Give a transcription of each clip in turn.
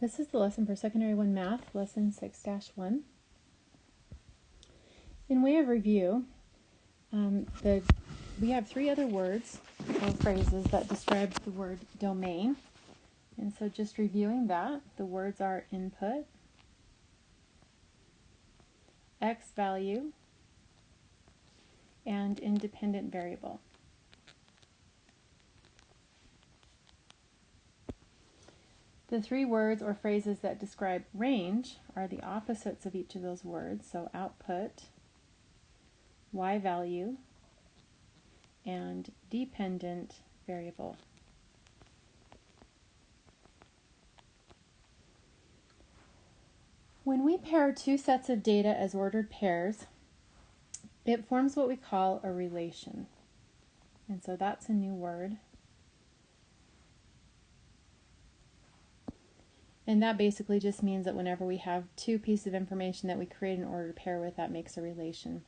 This is the lesson for Secondary 1 Math, Lesson 6-1. In way of review, we have three other words or phrases that describe the word domain. And so just reviewing that, the words are input, x value, and independent variable. The three words or phrases that describe range are the opposites of each of those words, so output, y value, and dependent variable. When we pair two sets of data as ordered pairs, it forms what we call a relation. And so that's a new word. And that basically just means that whenever we have two pieces of information that we create an ordered pair with, that makes a relation.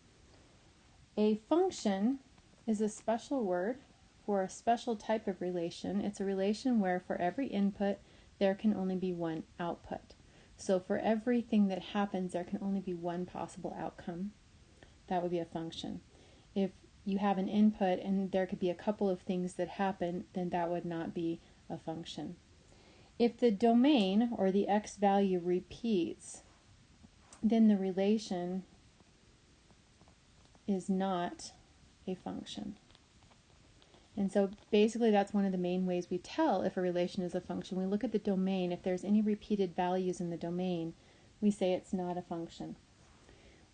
A function is a special word for a special type of relation. It's a relation where for every input, there can only be one output. So for everything that happens, there can only be one possible outcome. That would be a function. If you have an input and there could be a couple of things that happen, then that would not be a function. If the domain or the x value repeats, then the relation is not a function. And so basically that's one of the main ways we tell if a relation is a function. We look at the domain. If there's any repeated values in the domain, we say it's not a function.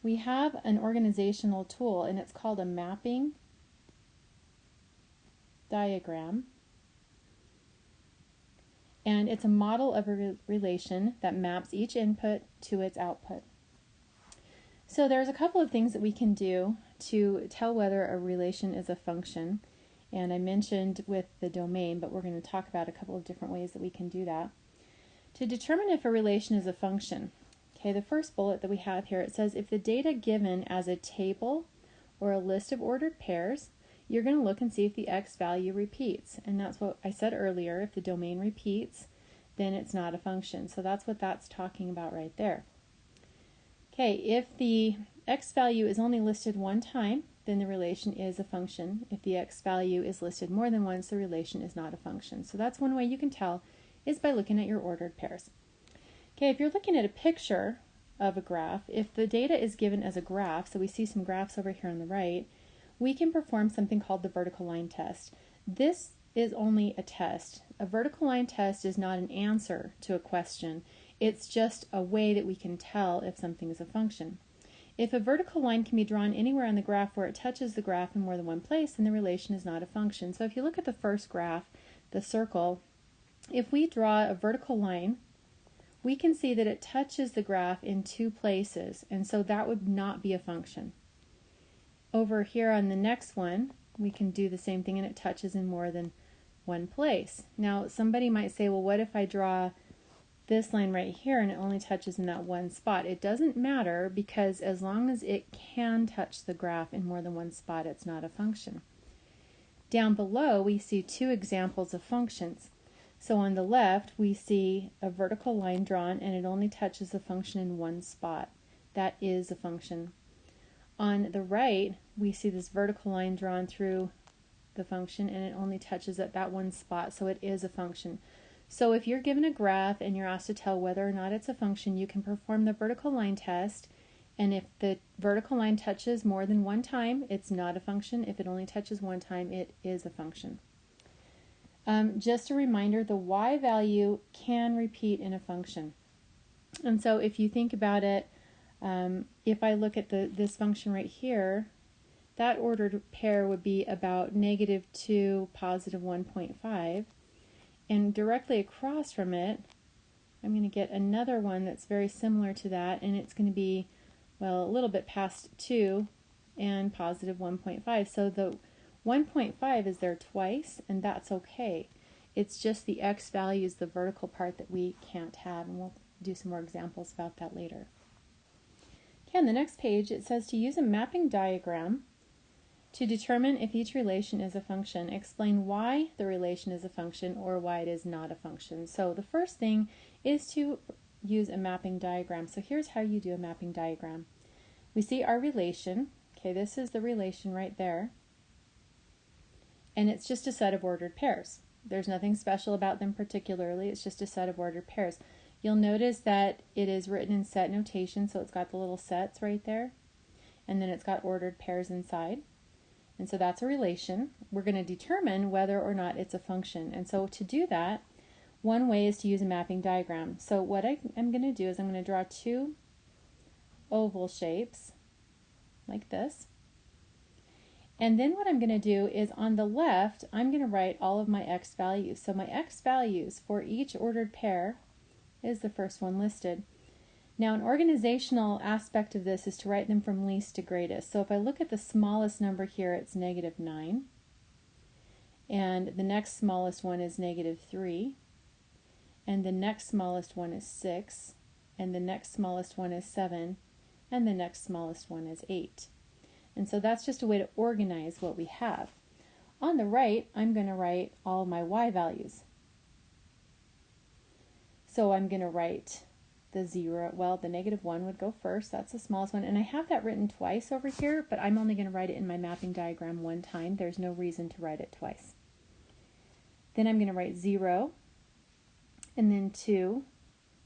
We have an organizational tool, and it's called a mapping diagram. And it's a model of a relation that maps each input to its output. So there's a couple of things that we can do to tell whether a relation is a function. And I mentioned with the domain, but we're going to talk about a couple of different ways that we can do that. To determine if a relation is a function, okay, the first bullet that we have here, it says if the data given as a table or a list of ordered pairs, you're going to look and see if the x value repeats. And that's what I said earlier. If the domain repeats, then it's not a function. So that's what that's talking about right there. Okay, if the x value is only listed one time, then the relation is a function. If the x value is listed more than once, the relation is not a function. So that's one way you can tell, is by looking at your ordered pairs. Okay, if you're looking at a picture of a graph, if the data is given as a graph, so we see some graphs over here on the right, we can perform something called the vertical line test. This is only a test. A vertical line test is not an answer to a question. It's just a way that we can tell if something is a function. If a vertical line can be drawn anywhere on the graph where it touches the graph in more than one place, then the relation is not a function. So if you look at the first graph, the circle, if we draw a vertical line, we can see that it touches the graph in two places, and so that would not be a function. Over here on the next one, we can do the same thing and it touches in more than one place. Now, somebody might say, well, what if I draw this line right here and it only touches in that one spot? It doesn't matter, because as long as it can touch the graph in more than one spot, it's not a function. Down below, we see two examples of functions. So on the left, we see a vertical line drawn and it only touches the function in one spot. That is a function. On the right, we see this vertical line drawn through the function and it only touches at that one spot, so it is a function. So if you're given a graph and you're asked to tell whether or not it's a function, you can perform the vertical line test, and if the vertical line touches more than one time, it's not a function. If it only touches one time, it is a function. Just a reminder, the y value can repeat in a function. And so if you think about it, if I look at this function right here, that ordered pair would be about -2, +1.5. And directly across from it, I'm going to get another one that's very similar to that, and it's going to be, well, a little bit past 2 and +1.5. So the 1.5 is there twice, and that's okay. It's just the x value is the vertical part that we can't have, and we'll do some more examples about that later. Okay, on the next page, it says to use a mapping diagram To determine if each relation is a function, explain why the relation is a function or why it is not a function. So the first thing is to use a mapping diagram. So here's how you do a mapping diagram. We see our relation. Okay, this is the relation right there. And it's just a set of ordered pairs. There's nothing special about them particularly. It's just a set of ordered pairs. You'll notice that it is written in set notation, so it's got the little sets right there. And then it's got ordered pairs inside. And so that's a relation. We're going to determine whether or not it's a function. And so to do that, one way is to use a mapping diagram. So what I am going to do is I'm going to draw two oval shapes like this. And then what I'm going to do is on the left, I'm going to write all of my x values. So my x values for each ordered pair is the first one listed. Now, an organizational aspect of this is to write them from least to greatest. So if I look at the smallest number here, it's -9. And the next smallest one is -3. And the next smallest one is 6. And the next smallest one is 7. And the next smallest one is 8. And so that's just a way to organize what we have. On the right, I'm going to write all my y values. So I'm going to write the 0, well, the -1 would go first. That's the smallest one. And I have that written twice over here, but I'm only going to write it in my mapping diagram one time. There's no reason to write it twice. Then I'm going to write 0, and then 2,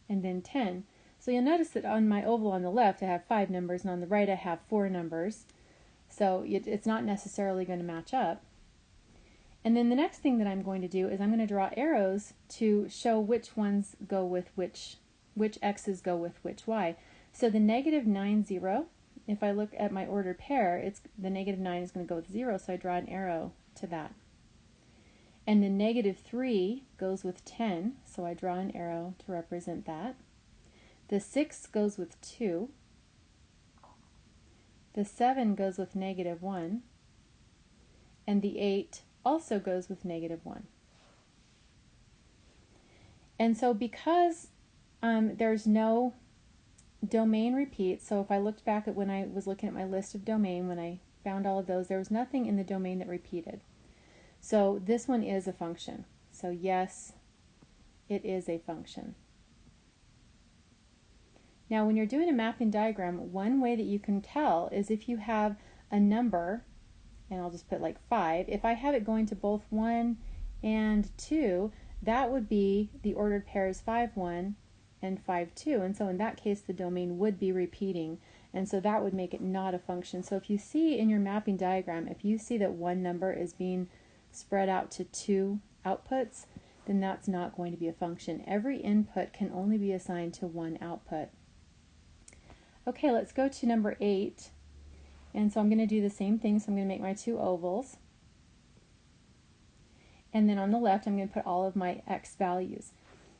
and then 10. So you'll notice that on my oval on the left, I have 5 numbers, and on the right, I have 4 numbers. So it's not necessarily going to match up. And then the next thing that I'm going to do is I'm going to draw arrows to show which ones go with which x's go with which y. So the -9, 0, if I look at my ordered pair, it's the -9 is going to go with 0, so I draw an arrow to that. And the -3 goes with 10, so I draw an arrow to represent that. The 6 goes with 2. The 7 goes with -1. And the 8 also goes with -1. And so because there's no domain repeat, so if I looked back at when I was looking at my list of domain, when I found all of those, there was nothing in the domain that repeated. So this one is a function. So yes, it is a function. Now when you're doing a mapping diagram, one way that you can tell is if you have a number, and I'll just put like 5, if I have it going to both 1 and 2, that would be the ordered pairs 5, 1 and 5, 2. And so in that case, the domain would be repeating. And so that would make it not a function. So if you see in your mapping diagram, if you see that one number is being spread out to 2 outputs, then that's not going to be a function. Every input can only be assigned to one output. Okay, let's go to number 8. And so I'm going to do the same thing. So I'm going to make my 2 ovals. And then on the left, I'm going to put all of my x values.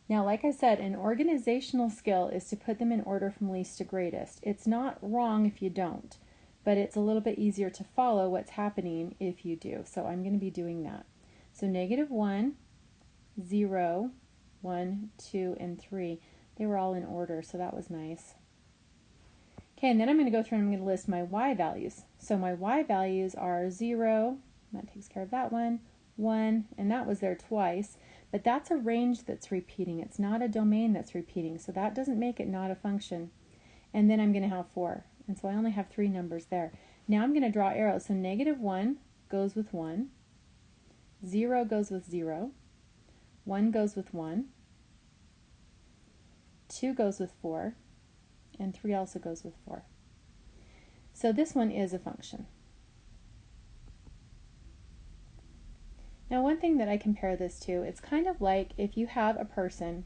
Now, like I said, an organizational skill is to put them in order from least to greatest. It's not wrong if you don't, but it's a little bit easier to follow what's happening if you do. So I'm going to be doing that. So -1, 0, 1, 2, and 3. They were all in order, so that was nice. Okay, and then I'm going to go through and I'm going to list my y values. So my y values are 0, that takes care of that one, 1, and that was there twice, but that's a range that's repeating. It's not a domain that's repeating, so that doesn't make it not a function. And then I'm going to have 4, and so I only have 3 numbers there. Now I'm going to draw arrows. So -1 goes with 1, 0 goes with 0, 1 goes with 1, 2 goes with 4, and 3 also goes with 4. So this one is a function. Now one thing that I compare this to, it's kind of like if you have a person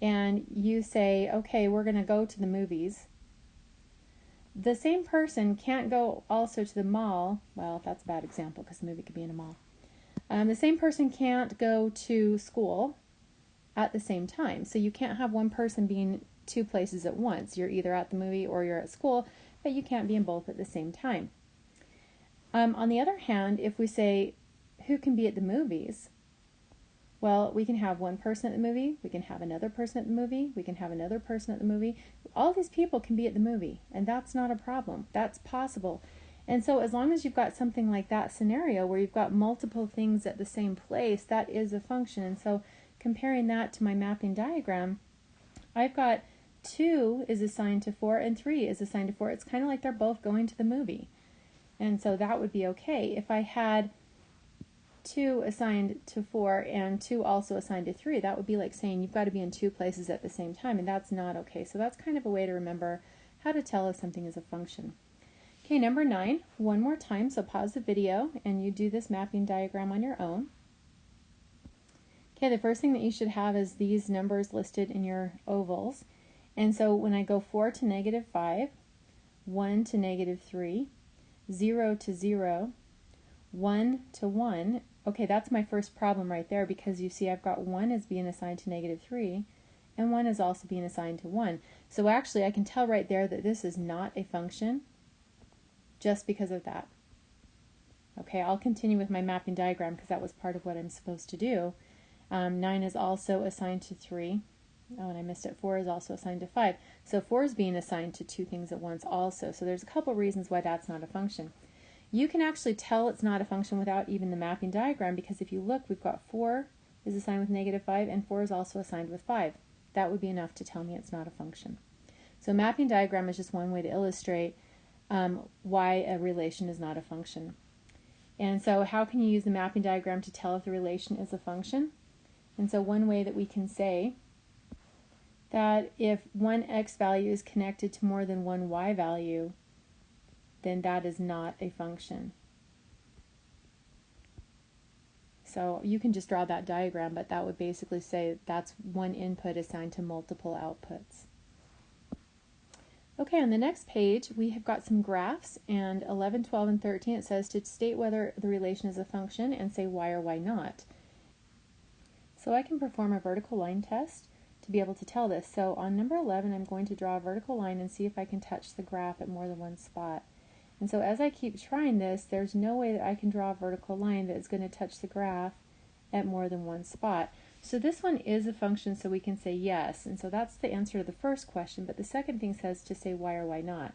and you say, okay, we're going to go to the movies. The same person can't go also to the mall. Well, that's a bad example because the movie could be in a mall. The same person can't go to school at the same time. So you can't have one person being 2 places at once. You're either at the movie or you're at school, but you can't be in both at the same time. On the other hand, if we say, who can be at the movies? Well, we can have one person at the movie, we can have another person at the movie, we can have another person at the movie. All these people can be at the movie, and that's not a problem. That's possible. And so as long as you've got something like that scenario where you've got multiple things at the same place, that is a function. And so comparing that to my mapping diagram, I've got 2 is assigned to 4 and 3 is assigned to 4. It's kind of like they're both going to the movie. And so that would be okay. If I had 2 assigned to 4 and 2 also assigned to 3, that would be like saying you've got to be in 2 places at the same time, and that's not okay. So that's kind of a way to remember how to tell if something is a function. Okay, number 9, one more time, so pause the video and you do this mapping diagram on your own. Okay, the first thing that you should have is these numbers listed in your ovals. And so when I go 4 to -5, 1 to -3, 0 to 0, 1 to 1, okay, that's my first problem right there, because you see I've got 1 is being assigned to -3, and 1 is also being assigned to 1. So actually I can tell right there that this is not a function just because of that. Okay, I'll continue with my mapping diagram because that was part of what I'm supposed to do. 9 is also assigned to 3. Oh, and I missed it. 4 is also assigned to 5. So 4 is being assigned to 2 things at once also. So there's a couple reasons why that's not a function. You can actually tell it's not a function without even the mapping diagram, because if you look, we've got 4 is assigned with -5 and 4 is also assigned with 5. That would be enough to tell me it's not a function. So mapping diagram is just one way to illustrate why a relation is not a function. And so how can you use the mapping diagram to tell if the relation is a function? And so one way that we can say that if one x value is connected to more than one y value, then that is not a function. So you can just draw that diagram, but that would basically say that's one input assigned to multiple outputs. Okay, on the next page, we have got some graphs, and 11, 12, and 13, it says to state whether the relation is a function and say why or why not. So I can perform a vertical line test to be able to tell this. So on number 11, I'm going to draw a vertical line and see if I can touch the graph at more than one spot. And so as I keep trying this, there's no way that I can draw a vertical line that is going to touch the graph at more than one spot. So this one is a function, so we can say yes. And so that's the answer to the first question, but the second thing says to say why or why not.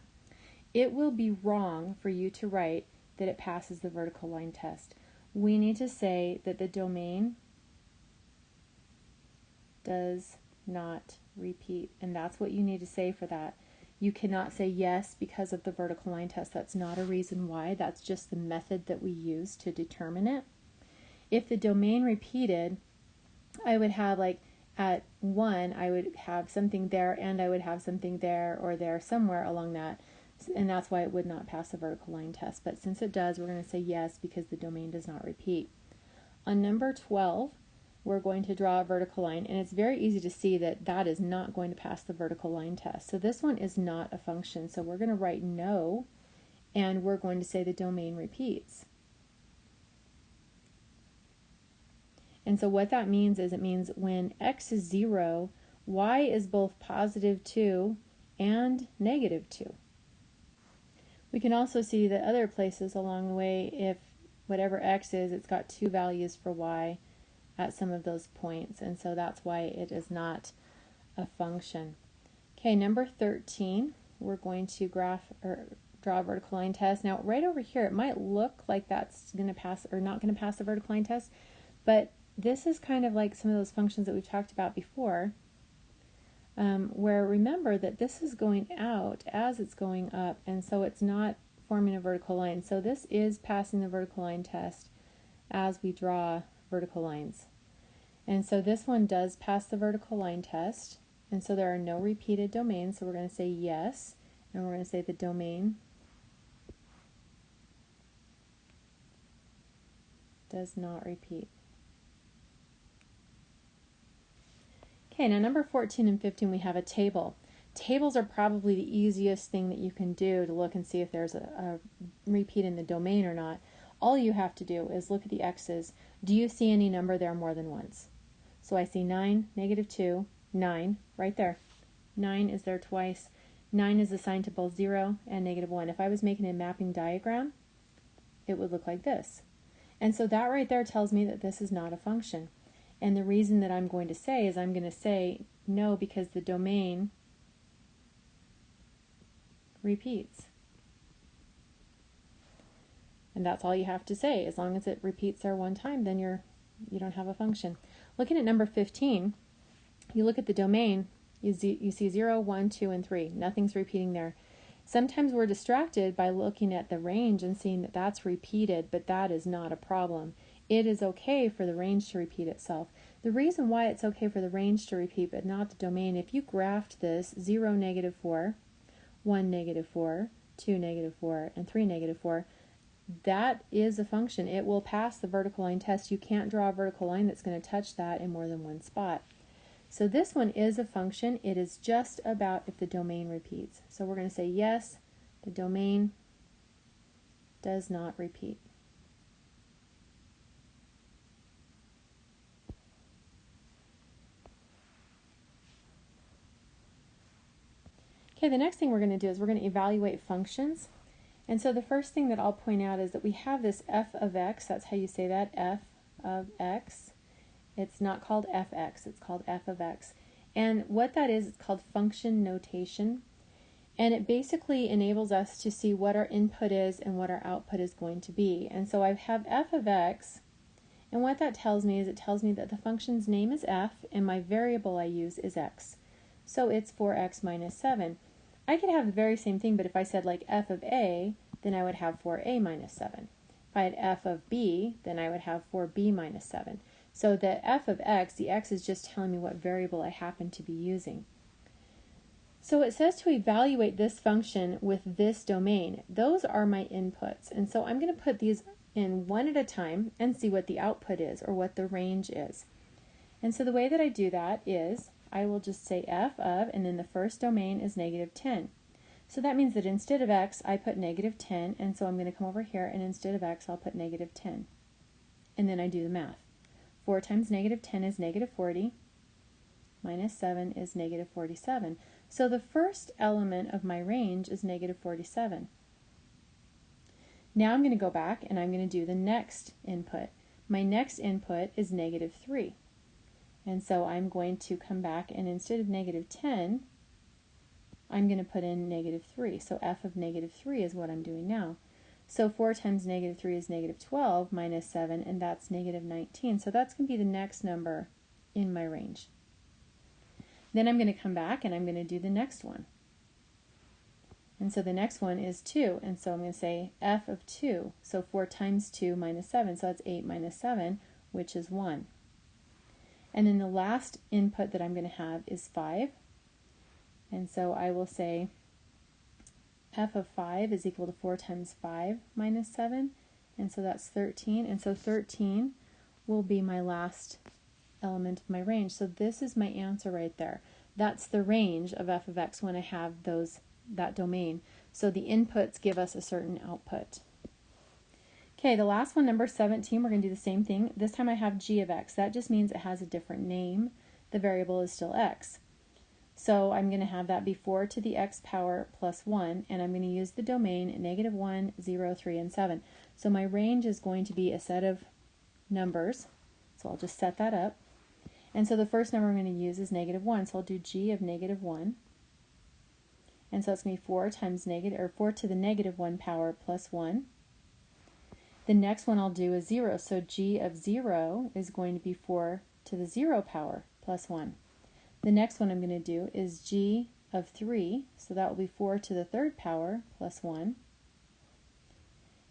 It will be wrong for you to write that it passes the vertical line test. We need to say that the domain does not repeat, and that's what you need to say for that. You cannot say yes because of the vertical line test. That's not a reason why. That's just the method that we use to determine it. If the domain repeated, I would have like at 1, I would have something there and I would have something there or there somewhere along that, and that's why it would not pass the vertical line test. But since it does, we're going to say yes because the domain does not repeat. On number 12, we're going to draw a vertical line, and it's very easy to see that that is not going to pass the vertical line test. So this one is not a function, so we're going to write no, and we're going to say the domain repeats. And so what that means is it means when x is 0, y is both +2 and -2. We can also see that other places along the way, if whatever x is, it's got 2 values for y at some of those points, and so that's why it is not a function. Okay, number 13, we're going to draw a vertical line test. Now, right over here, it might look like that's going to pass or not going to pass the vertical line test, but this is kind of like some of those functions that we've talked about before, where remember that this is going out as it's going up, and so it's not forming a vertical line. So this is passing the vertical line test as we draw vertical lines. And so this one does pass the vertical line test, and so there are no repeated domains, so we're going to say yes, and we're going to say the domain does not repeat. Okay, now number 14 and 15, we have a table. Tables are probably the easiest thing that you can do to look and see if there's a repeat in the domain or not. All you have to do is look at the x's. Do you see any number there more than once? So I see 9, -2, 9, right there. 9 is there twice. 9 is assigned to both 0 and -1. If I was making a mapping diagram, it would look like this. And so that right there tells me that this is not a function. And the reason that I'm going to say is I'm going to say no because the domain repeats. And that's all you have to say. As long as it repeats there one time, then you don't have a function. Looking at number 15, you look at the domain, you see 0, 1, 2, and 3. Nothing's repeating there. Sometimes we're distracted by looking at the range and seeing that that's repeated, but that is not a problem. It is okay for the range to repeat itself. The reason why it's okay for the range to repeat but not the domain, if you graphed this 0, negative 4, 1, negative 4, 2, negative 4, and 3, negative 4, that is a function. It will pass the vertical line test. You can't draw a vertical line that's going to touch that in more than one spot. So this one is a function. It is just about if the domain repeats. So we're going to say yes, the domain does not repeat. Okay, the next thing we're going to do is we're going to evaluate functions. And so the first thing that I'll point out is that we have this f of x. That's how you say that, f of x. It's not called fx, it's called f of x. And what that is, it's called function notation. And it basically enables us to see what our input is and what our output is going to be. And so I have f of x, and what that tells me is it tells me that the function's name is f, and my variable I use is x. So it's 4x minus 7. I could have the very same thing, but if I said like f of a, then I would have 4a minus 7. If I had f of b, then I would have 4b minus 7. So the f of x, the x is just telling me what variable I happen to be using. So it says to evaluate this function with this domain. Those are my inputs. And so I'm going to put these in one at a time and see what the output is, or what the range is. And so the way that I do that is I will just say f of, and then the first domain is negative 10. So that means that instead of x, I put negative 10, and so I'm going to come over here, and instead of x, I'll put negative 10. And then I do the math. 4 times negative 10 is negative 40, minus 7 is negative 47. So the first element of my range is negative 47. Now I'm going to go back, and I'm going to do the next input. My next input is negative 3. And so I'm going to come back, and instead of negative 10, I'm going to put in negative 3. So f of negative 3 is what I'm doing now. So 4 times negative 3 is negative 12 minus 7, and that's negative 19. So that's going to be the next number in my range. Then I'm going to come back, and I'm going to do the next one. And so the next one is 2. And so I'm going to say f of 2. So 4 times 2 minus 7. So that's 8 minus 7, which is 1. And then the last input that I'm going to have is 5. And so I will say f of 5 is equal to 4 times 5 minus 7. And so that's 13. And so 13 will be my last element of my range. So this is my answer right there. That's the range of f of x when I have that domain. So the inputs give us a certain output. Okay, the last one, number 17, we're going to do the same thing. This time I have g of x. That just means it has a different name. The variable is still x. So I'm going to have that be 4 to the x power plus 1, and I'm going to use the domain negative 1, 0, 3, and 7. So my range is going to be a set of numbers. So I'll just set that up. And so the first number I'm going to use is negative 1. So I'll do g of negative 1. And so it's going to be 4 to the negative 1 power plus 1. The next one I'll do is 0. So g of 0 is going to be 4 to the 0 power plus 1. The next one I'm going to do is g of 3. So that will be 4 to the 3rd power plus 1.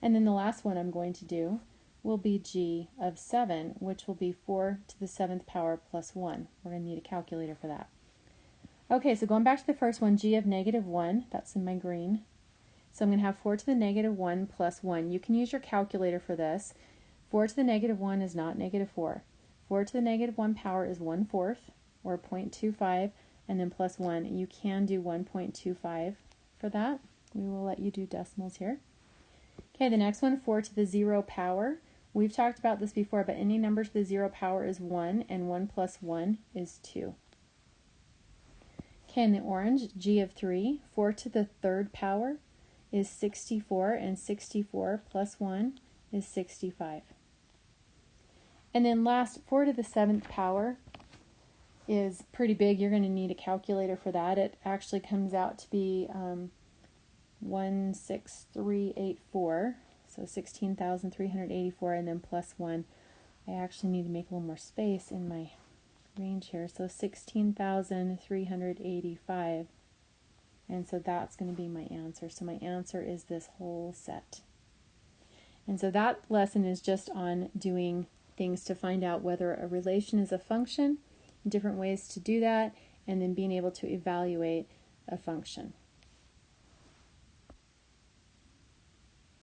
And then the last one I'm going to do will be g of 7, which will be 4 to the 7th power plus 1. We're going to need a calculator for that. Okay, so going back to the first one, g of negative 1, that's in my green. So I'm going to have 4 to the negative 1 plus 1. You can use your calculator for this. 4 to the negative 1 is not negative 4. 4 to the negative 1 power is 1/4, or 0.25, and then plus 1. You can do 1.25 for that. We will let you do decimals here. Okay, the next one, 4 to the 0 power. We've talked about this before, but any number to the 0 power is 1, and 1 plus 1 is 2. Okay, in the orange, g of 3, 4 to the 3rd power is 64, and 64 plus 1 is 65. And then last, 4 to the 7th power is pretty big. You're going to need a calculator for that. It actually comes out to be 16384. So 16,384 and then plus 1. I actually need to make a little more space in my range here. So 16,385. And so that's going to be my answer. So my answer is this whole set. And so that lesson is just on doing things to find out whether a relation is a function, different ways to do that, and then being able to evaluate a function.